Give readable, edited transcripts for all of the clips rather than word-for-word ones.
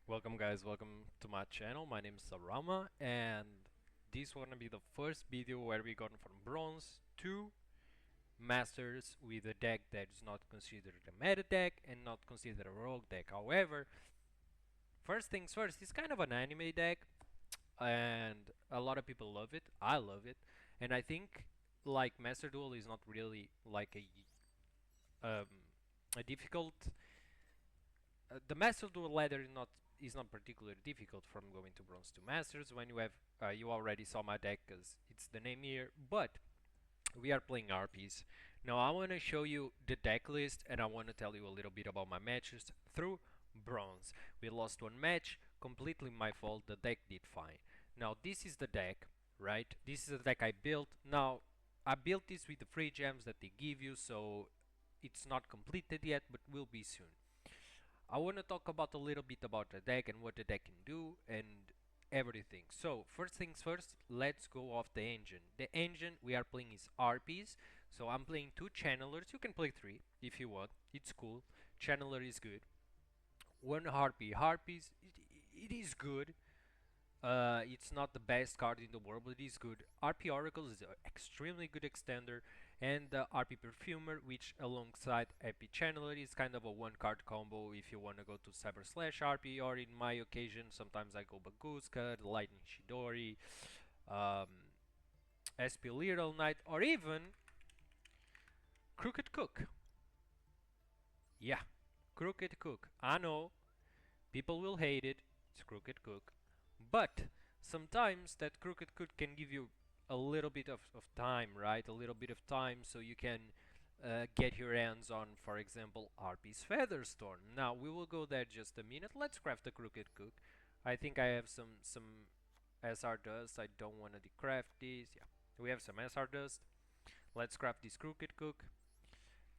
Welcome guys, welcome to my channel. My name is Sarama and this wanna be the first video where we got from bronze to masters with a deck that is not considered a meta deck and not considered a rogue deck. However, first things first, it's kind of an anime deck and a lot of people love it. I love it. And I think like Master Duel is not really like um, a difficult the Master Duel ladder is not particularly difficult from going to bronze to masters when you have you already saw my deck because it's the name here, but we are playing RPs. Now I want to show you the deck list and I want to tell you a little bit about my matches through bronze. We lost one match, completely my fault, the deck did fine. Now this is the deck, right? This is the deck I built. Now I built this with the free gems that they give you, so it's not completed yet but will be soon. I want to talk about a little bit about the deck and what the deck can do and everything. So first things first, let's go off the engine. The engine we are playing is RPs, so I'm playing two channelers. You can play three if you want, it's cool. Channeler is good. One Harpie. Harpies, it is good. It's not the best card in the world, but it is good. RP Oracle is an extremely good extender, and the RP Perfumer, which alongside AP Channeler is kind of a one-card combo if you want to go to Cyber Slash RP, or in my occasion, sometimes I go Baguska, Lightning Shidori, um, SP Little Knight, or even Crooked Cook. Yeah, Crooked Cook. I know, people will hate it, it's Crooked Cook. But sometimes that crooked cook can give you a little bit of time, right? A little bit of time so you can get your hands on, for example, RP's Featherstorm. Now we will go there just a minute. Let's craft a crooked cook. I think I have some SR dust. I don't want to decraft these. Yeah, we have some SR dust. Let's craft this crooked cook.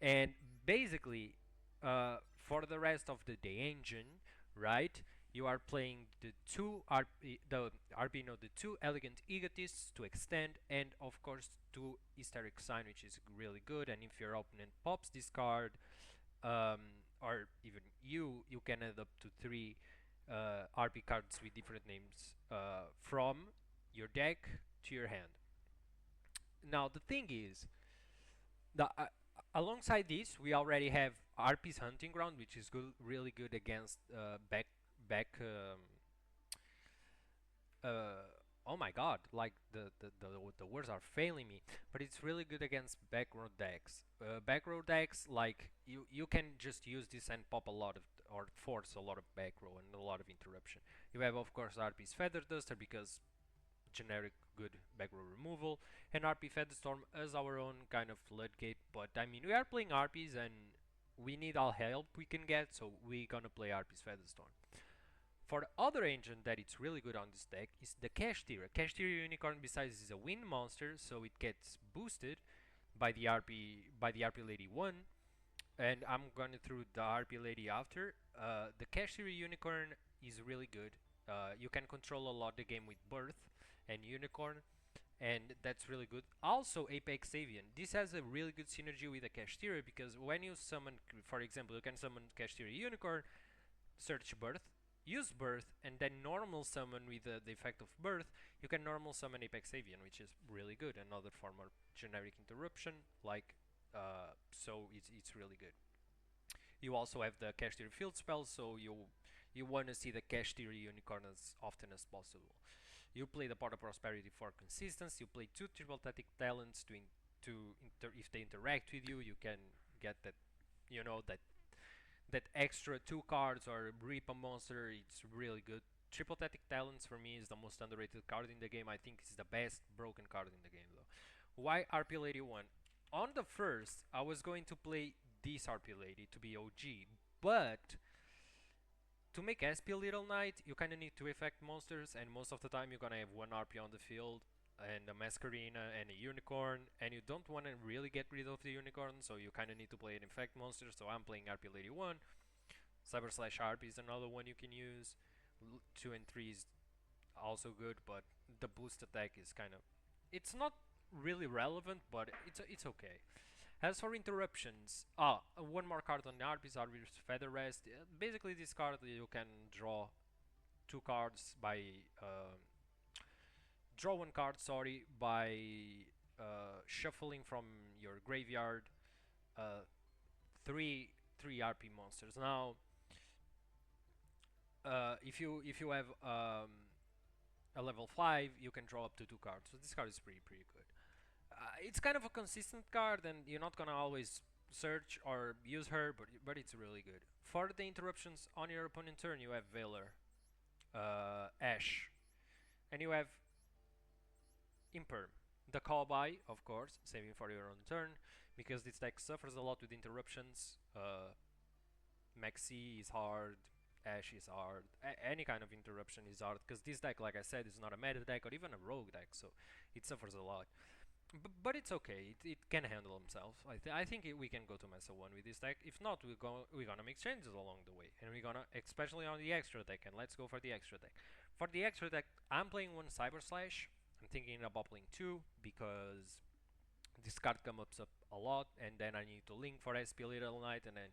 And basically, for the rest of the day engine, right? You are playing the two the two elegant egotists to extend, and of course two hysteric sign, which is really good. And if your opponent pops this card, or even you can add up to three RP cards with different names from your deck to your hand. Now the thing is, alongside this, we already have RP's Hunting Ground, which is really good against back. Uh, oh my God! Like the words are failing me, but it's really good against back row decks. Back row decks, like you can just use this and pop a lot of or force a lot of back row and a lot of interruption. You have of course RP's Feather Duster because generic good back row removal, and RP Featherstorm as our own kind of floodgate. But I mean, we are playing RPs and we need all help we can get, so we're gonna play RP's Featherstorm. For the other engine that it's really good on this deck is the Cash Tier. Cash Tier Unicorn besides is a wind monster, so it gets boosted by the RP Lady 1, and I'm going through the RP Lady after. The Cash Tier Unicorn is really good. You can control a lot the game with Birth and Unicorn, and that's really good. Also, Apex Avian. This has a really good synergy with the Kashtira because when you summon, for example, you can summon Kashtira Unicorn, search Birth, use Birth, and then normal summon with the effect of Birth. You can normal summon Apex Avian, which is really good. Another form of generic interruption, like so it's really good. You also have the Cash Tier field spell, so you want to see the Cash Tier Unicorn as often as possible. You play the Pot of Prosperity for consistency. You play two Triple Tactic Talents if they interact with you, you can get that, that extra two cards or reap a monster. It's really good. Triple Tactic Talents for me is the most underrated card in the game. I think it's the best broken card in the game though. Why RP Lady 1? On the first, I was going to play this RP Lady to be OG, but to make SP Little Knight, you kinda need two effect monsters, and most of the time you're gonna have one RP on the field, and a Masquerina and a Unicorn, and you don't wanna really get rid of the Unicorn, so you kinda need to play an effect monster, so I'm playing RP Lady 1. Cyber Slash RP is another one you can use. 2 and 3 is also good, but the boost attack is kind of... It's not really relevant, but it's okay. As for interruptions, one more card on the RP's Feather Rest. Basically, this card you can draw two cards by draw one card, sorry, by shuffling from your graveyard uh, three RP monsters. Now, if you have a level 5, you can draw up to two cards. So this card is pretty good. It's kind of a consistent card, and you're not gonna always search or use her, but it's really good. For the interruptions on your opponent's turn, you have Valor, Ash, and you have Imperm. The call by, of course, saving for your own turn, because this deck suffers a lot with interruptions. Maxi is hard, Ash is hard, any kind of interruption is hard, because this deck, like I said, is not a meta deck or even a rogue deck, so it suffers a lot. But it's okay. It can handle himself. I think we can go to Mesa 1 with this deck. If not, we're gonna make changes along the way, and we're gonna, especially on the extra deck. And let's go for the extra deck. For the extra deck, I'm playing one Cyber Slash. I'm thinking about playing two because this card comes up a lot, and then I need to link for SP Little Knight, and then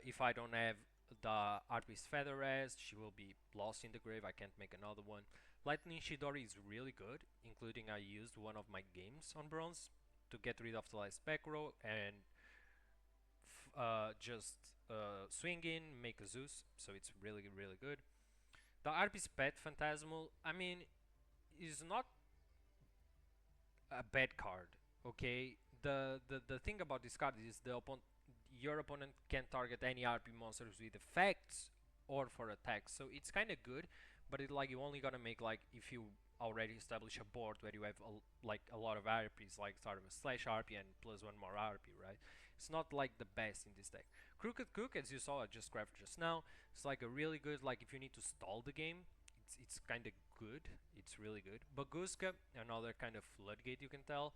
if I don't have the Harpie's Feather Rest, she will be lost in the grave. I can't make another one. Lightning Shidori is really good, including I used one of my games on bronze to get rid of the last back row and just swing in, make a Zeus, so it's really good. The Harpie's Pet Phantasmal, I mean, is not a bad card, okay? The thing about this card is your opponent can target any RP monsters with effects or for attacks, so it's kind of good, but you only gonna make, like, if you already establish a board where you have a lot of RPs, like sort of a slash RP and plus one more RP, right? It's not like the best in this deck. Crooked Cook, as you saw, I just grabbed just now. It's like a really good, like, if you need to stall the game, it's kind of good. It's really good. Baguska, another kind of floodgate, you can tell.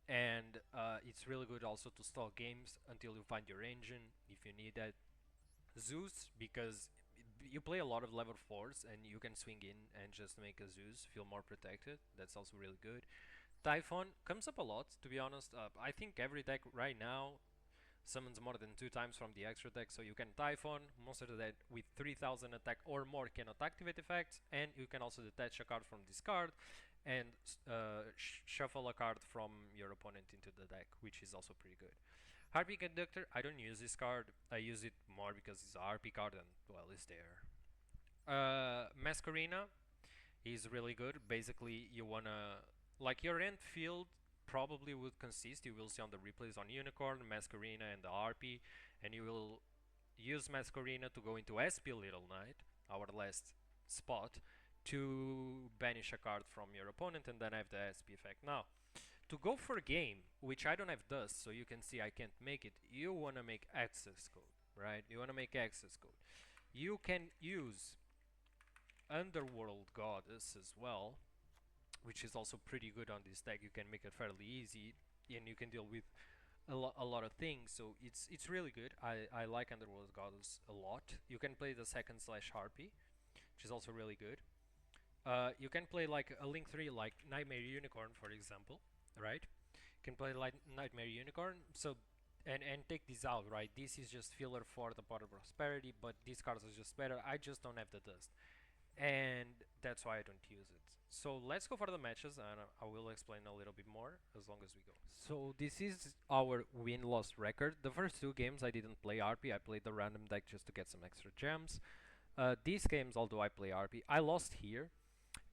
And it's really good also to stall games until you find your engine, if you need that. Zeus, because you play a lot of level 4s and you can swing in and just make a Zeus feel more protected. That's also really good. Typhon comes up a lot, to be honest. I think every deck right now summons more than 2 times from the extra deck, so you can Typhon. Monster that with 3000 attack or more cannot activate effects, and you can also detach a card from this card and shuffle a card from your opponent into the deck, which is also pretty good. Harpie Conductor, I don't use this card. I use it more because it's a Harpie card and, well, it's there. Masquerina is really good. Basically, you wanna, like, your end field probably would consist, you will see on the replays, on Unicorn, Masquerina, and the Harpie, and you will use Masquerina to go into SP Little Knight, our last spot, to banish a card from your opponent and then have the SP effect. Now, to go for game, which I don't have dust, so you can see I can't make it, you want to make access code, right? You want to make access code. You can use Underworld Goddess as well, which is also pretty good on this deck. You can make it fairly easy, and you can deal with a lot of things, so it's really good. I like Underworld Goddess a lot. You can play the second slash Harpie, which is also really good. You can play like a Link 3 like Nightmare Unicorn, for example, right? You can play like Nightmare Unicorn, so and take this out, right? This is just filler for the Pot of Prosperity, but these cards are just better. I just don't have the dust, and that's why I don't use it. So let's go for the matches, and I will explain a little bit more as long as we go. So this is our win-loss record. The first 2 games I didn't play RP. I played the random deck just to get some extra gems. These games, although I play RP, I lost here,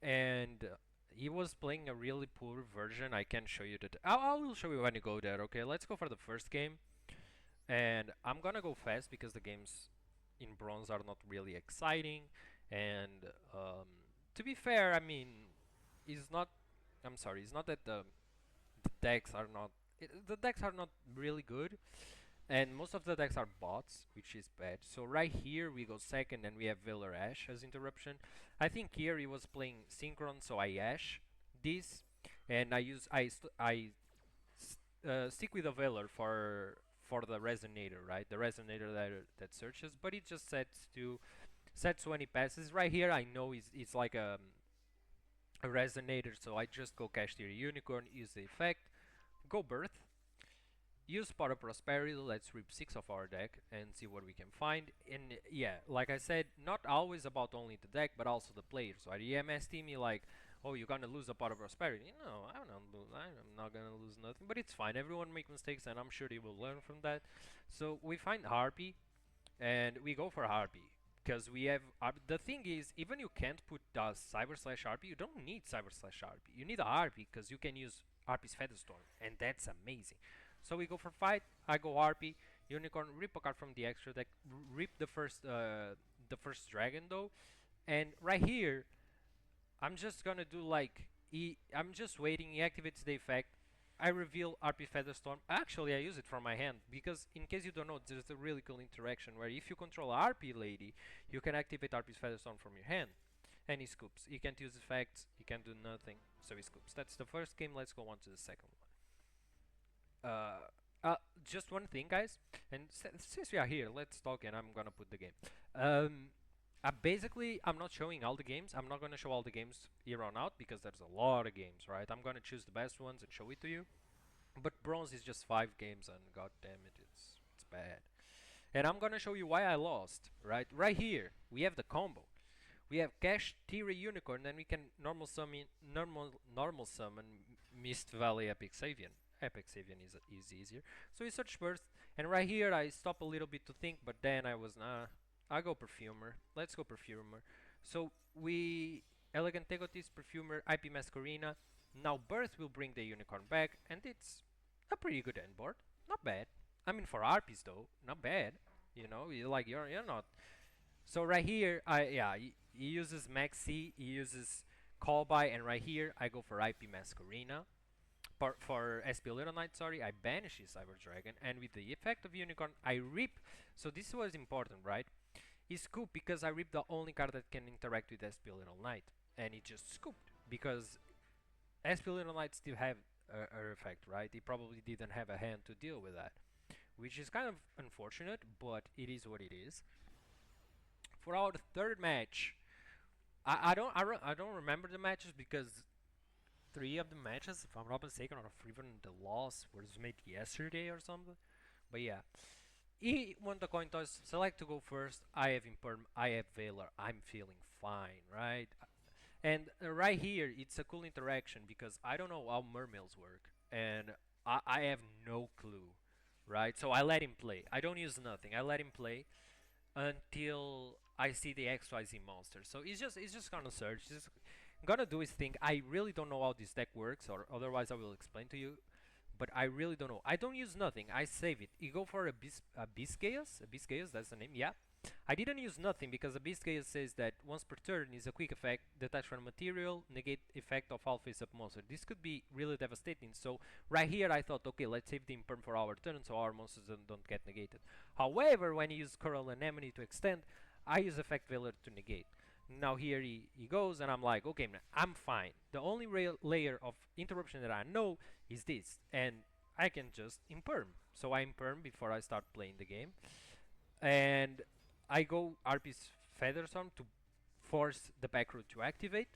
and he was playing a really poor version. I can show you that. I will show you when you go there. Okay, let's go for the first game, and I'm gonna go fast because the games in bronze are not really exciting. And to be fair, I mean, it's not. I'm sorry, it's not that the decks are not. The decks are not really good, and most of the decks are bots, which is bad. So right here we go second, and we have Valor Ash as interruption. I think here he was playing Synchron, so I Ash this, and stick with the Valor for the Resonator, right? The Resonator that searches, but it just sets when he passes. Right here I know it's like a Resonator, so I just go cast your Unicorn, use the effect, go Birth. use Pot of Prosperity. Let's rip 6 of our deck and see what we can find. And yeah, like I said, not always about only the deck, but also the players. So EMST me like, oh, you're gonna lose a Pot of Prosperity. No, I'm not gonna lose nothing, but it's fine. Everyone make mistakes, and I'm sure they will learn from that. So we find Harpie, and we go for Harpie. Because we have, the thing is, even you can't put Cyber Slash Harpie, you don't need Cyber Slash Harpie. You need a Harpie because you can use Harpie's Featherstorm, and that's amazing. So we go for fight. I go Harpie, Unicorn, rip a card from the extra deck, rip the first dragon though, and right here, I'm just gonna do like I'm just waiting. He activates the effect. I reveal RP Featherstorm. Actually, I use it from my hand because, in case you don't know, there's a really cool interaction where if you control a RP lady, you can activate RP's Featherstorm from your hand, and he scoops. He can't use effects. He can't do nothing, so he scoops. That's the first game. Let's go on to the second one. Just one thing, guys, and since we are here, let's talk, and I'm gonna put the game. Basically, I'm not showing all the games. I'm not gonna show all the games here on out because there's a lot of games, right? I'm gonna choose the best ones and show it to you. But bronze is just 5 games, and god damn it, it's bad. And I'm gonna show you why I lost, right? Right here, we have the combo. We have Cash, Tira, Unicorn, then we can normal summon Mist Valley Epic Savian. Epic Savian is easier. So we search first, and right here I stop a little bit to think, but then I was I go Perfumer. Let's go Perfumer. So we Elegant Tegotis, Perfumer, IP Masquerina. Now Birth will bring the Unicorn back, and it's a pretty good end board. Not bad. I mean, for RPs though, not bad. You know, you're not. So right here, he uses Maxi, he uses Call By, and right here I go for IP Masquerina. For SP Little Knight, sorry, I banish his Cyber Dragon, and with the effect of Unicorn, I rip. So this was important, right? He scooped because I ripped the only card that can interact with SP Little Knight, and he just scooped because SP Little Knight still have a effect, right? He probably didn't have a hand to deal with that, which is kind of unfortunate, but it is what it is. For our third match, I don't remember the matches because 3 of the matches, if I'm not mistaken, or even the loss was made yesterday or something. But yeah, he won the coin toss. Select to go first. I have Imperm. I have Valor. I'm feeling fine, right? And right here, it's a cool interaction because I don't know how mermills work, and I have no clue, right? So I let him play. I don't use nothing. I let him play until I see the XYZ monster. So he's just gonna search. He's just gonna do his thing. I really don't know how this deck works, or otherwise I will explain to you. But I really don't know. I don't use nothing. I save it. You go for a Biscayas. That's the name. Yeah. I didn't use nothing because a Biscayas says that once per turn is a quick effect, detach from material, negate effect of all face-up monster. This could be really devastating. So right here I thought, okay, let's save the imperm for our turn so our monsters don't get negated. However, when you use Coral Anemone to extend, I use effect Valor to negate. Now here he goes, and I'm like, okay, man, I'm fine. The only layer of interruption that I know is this, and I can just imperm. So I imperm before I start playing the game, and I go RP's Featherstorm to force the back row to activate,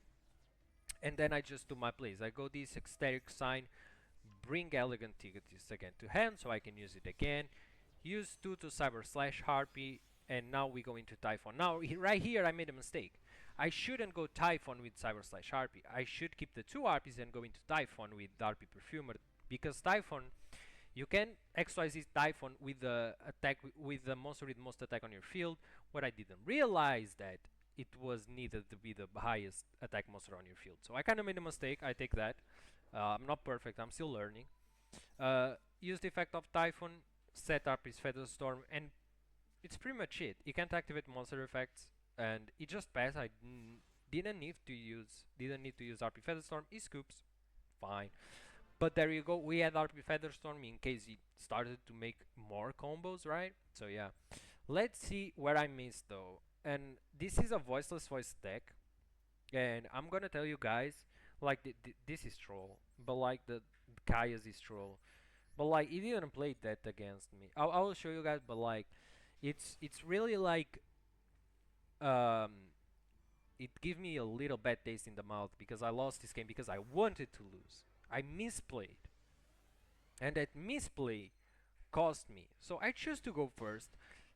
and then I just do my plays. I go this Ecstatic Sign, bring Elegant Tigatis again to hand so I can use it again, use 2 to Cyber Slash Harpie, and now we go into Typhon. Now, right here I made a mistake. I shouldn't go Typhon with Cyber Slash Harpie. I should keep the 2 Harpies and go into Typhon with Harpie Perfumer, because Typhon, you can XYZ Typhon with the attack with the monster with most attack on your field. What I didn't realize that it was needed to be the highest attack monster on your field. So I kind of made a mistake. I take that. I'm not perfect. I'm still learning. Use the effect of Typhon, set up his Featherstorm, and it's pretty much it. You can't activate monster effects, and it just passed. I didn't need to use RP Featherstorm. He scoops, fine. But there you go. We had RP Featherstorm in case he started to make more combos, right? So yeah, let's see where I missed though. And this is a voiceless voice deck, and I'm gonna tell you guys, like this is troll, but like the Kaya's is troll, but like he didn't play that against me. I will show you guys, but like it's really like it gave me a little bad taste in the mouth because I lost this game because I wanted to lose. I misplayed, and that misplay cost me. So I choose to go first.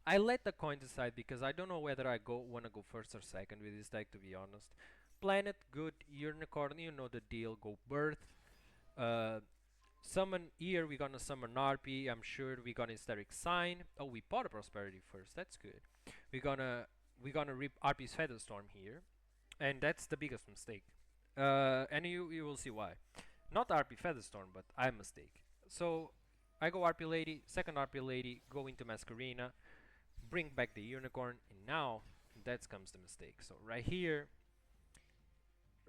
I let the coin decide because I don't know whether I wanna go first or second with this deck, to be honest. Planet, good. Unicorn, you know the deal. Go birth. Uh, Summon here, we're gonna summon Harpie. I'm sure we're gonna Hysteric Sign. Oh, we bought a Prosperity first. That's good. We're gonna we're gonna rip Harpie's Featherstorm here, and that's the biggest mistake. And you will see why. Not Harpie Featherstorm, but I mistake. So I go Harpie Lady, second Harpie Lady, go into Masquerina, bring back the Unicorn, and now that comes the mistake. So right here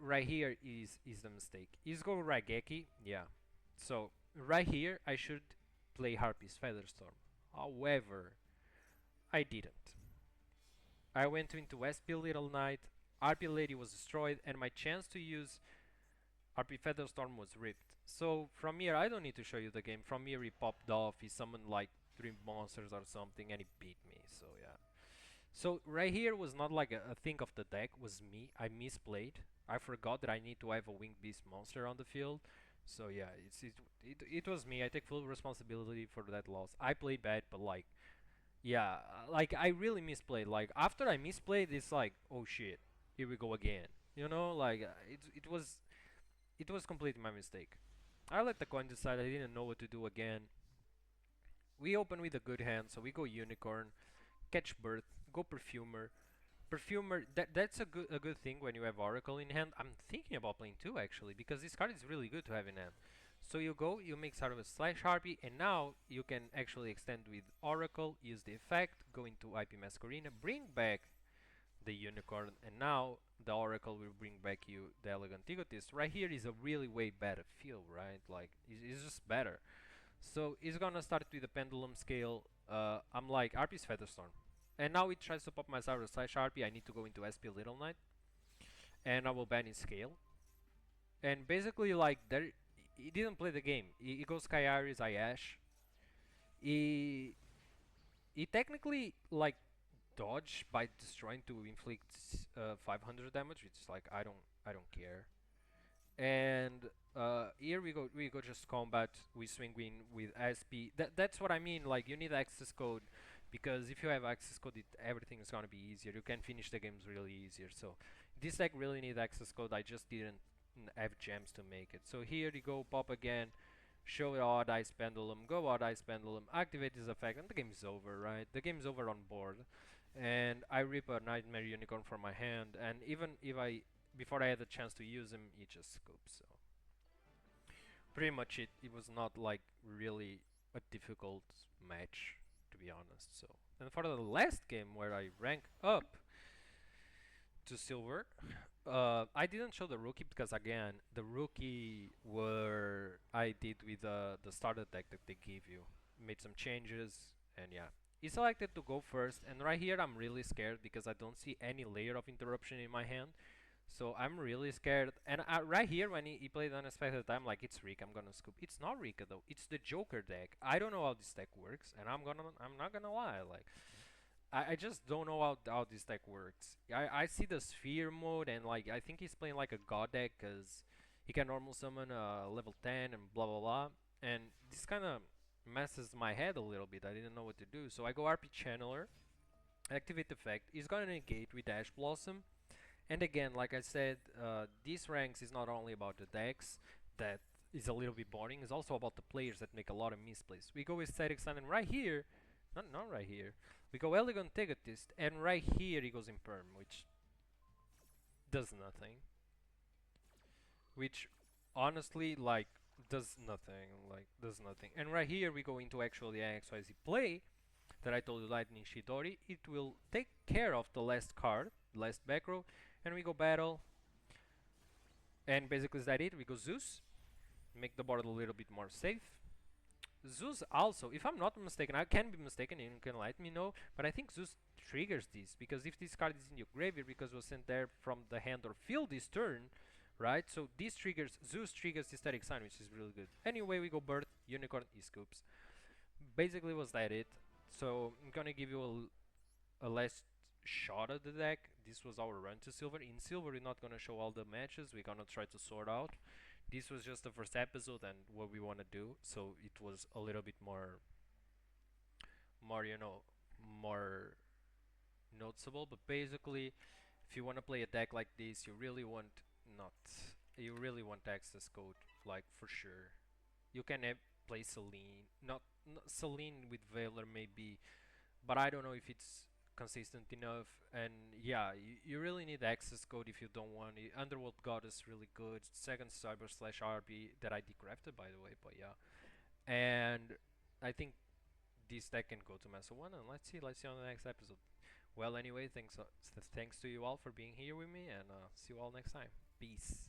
is the mistake. Is go Raigeki, yeah. So right here I should play Harpie's Featherstorm. However, I didn't. I went into SP Little Knight, Harpie Lady was destroyed, and my chance to use Harpie Featherstorm was ripped. So from here, I don't need to show you the game. From here, he popped off, he summoned like 3 monsters or something, and he beat me. So yeah. So right here was not like a thing of the deck, was me. I misplayed. I forgot that I need to have a winged beast monster on the field. So yeah, it was me. I take full responsibility for that loss. I played bad, but like yeah, like I really misplayed. Like after I misplayed, it's like oh shit, here we go again. You know, like it was completely my mistake. I let the coin decide. I didn't know what to do again. We open with a good hand, so we go Unicorn, catch Birth, go Perfumer. Perfumer, that's a good thing when you have Oracle in hand. I'm thinking about playing two actually, because this card is really good to have in hand. So you go, you make sort of a slash Harpie, and now you can actually extend with Oracle, use the effect, go into IP Masquerina, bring back the Unicorn, and now the Oracle will bring back you the Elegant Egotist. Right here is a really way better feel, right? Like, it's just better. So it's gonna start with the Pendulum Scale. I'm like, Harpie's Featherstorm. And now it tries to pop my Cyrus slash Harpie. I need to go into SP Little Knight. And I will ban his scale. And basically, like, there, he didn't play the game. He goes Sky Iris, I Ash. He, he technically, like, dodge by destroying to inflict 500 damage, which is like, I don't care. And here we go just combat. We swing in with SP. That's what I mean. Like you need access code, because if you have access code, everything is gonna be easier. You can finish the games really easier. So this deck really need access code. I just didn't have gems to make it. So here you go, pop again, show Odd Ice Pendulum, go Odd Ice Pendulum, activate this effect, and the game is over, right? The game is over on board. And I rip a Nightmare Unicorn from my hand, and even if before I had a chance to use him, he just scoops. So pretty much it was not like really a difficult match, to be honest. So and for the last game where I rank up to silver, I didn't show the rookie because again the rookie were I did with the starter deck that they give you, made some changes, and yeah. He selected to go first, and right here I'm really scared because I don't see any layer of interruption in my hand. So I'm really scared. And right here when he played Unexpected, I'm like, it's Rick, I'm gonna scoop. It's not Rika though, it's the Joker deck. I don't know how this deck works, and I'm not gonna lie, like I just don't know how this deck works. I see the Sphere mode, and like I think he's playing like a God deck because he can normal summon level 10 and blah blah blah. And this kind of messes my head a little bit. I didn't know what to do. So I go RP Channeler, activate effect. He's gonna negate with Ash Blossom. And again, like I said, these ranks is not only about the decks that is a little bit boring, it's also about the players that make a lot of misplays. We go with Static Sun, and right here, not right here, we go Elegant Egotist, and right here he goes in Perm, which does nothing. Which honestly, like, does nothing. And right here we go into actually an XYZ play that I told you, Lightning Shidori. It will take care of the last card, last back row, and we go battle. And basically is that it? We go Zeus, make the board a little bit more safe. Zeus also, if I'm not mistaken, I can be mistaken, and you can let me know, but I think Zeus triggers this, because if this card is in your graveyard because it was sent there from the hand or field this turn, right? So this triggers, Zeus triggers the Static Sign, which is really good. Anyway, we go Birth, Unicorn, E-Scoops. Basically was that it. So I'm gonna give you a last shot at the deck. This was our run to silver. In silver, we're not gonna show all the matches. We're gonna try to sort out. This was just the first episode and what we wanna do. So it was a little bit more more, more noticeable. But basically, if you want to play a deck like this, not you really want access code, like for sure. You can play Celine, not Celine with Veiler maybe, but I don't know if it's consistent enough. And yeah, you really need access code if you don't want it. Underworld God is really good. Second Cyber slash RB that I decrafted by the way, but yeah. And I think this deck can go to Master 1, and let's see on the next episode. Well, anyway, thanks to you all for being here with me, and see you all next time. Peace.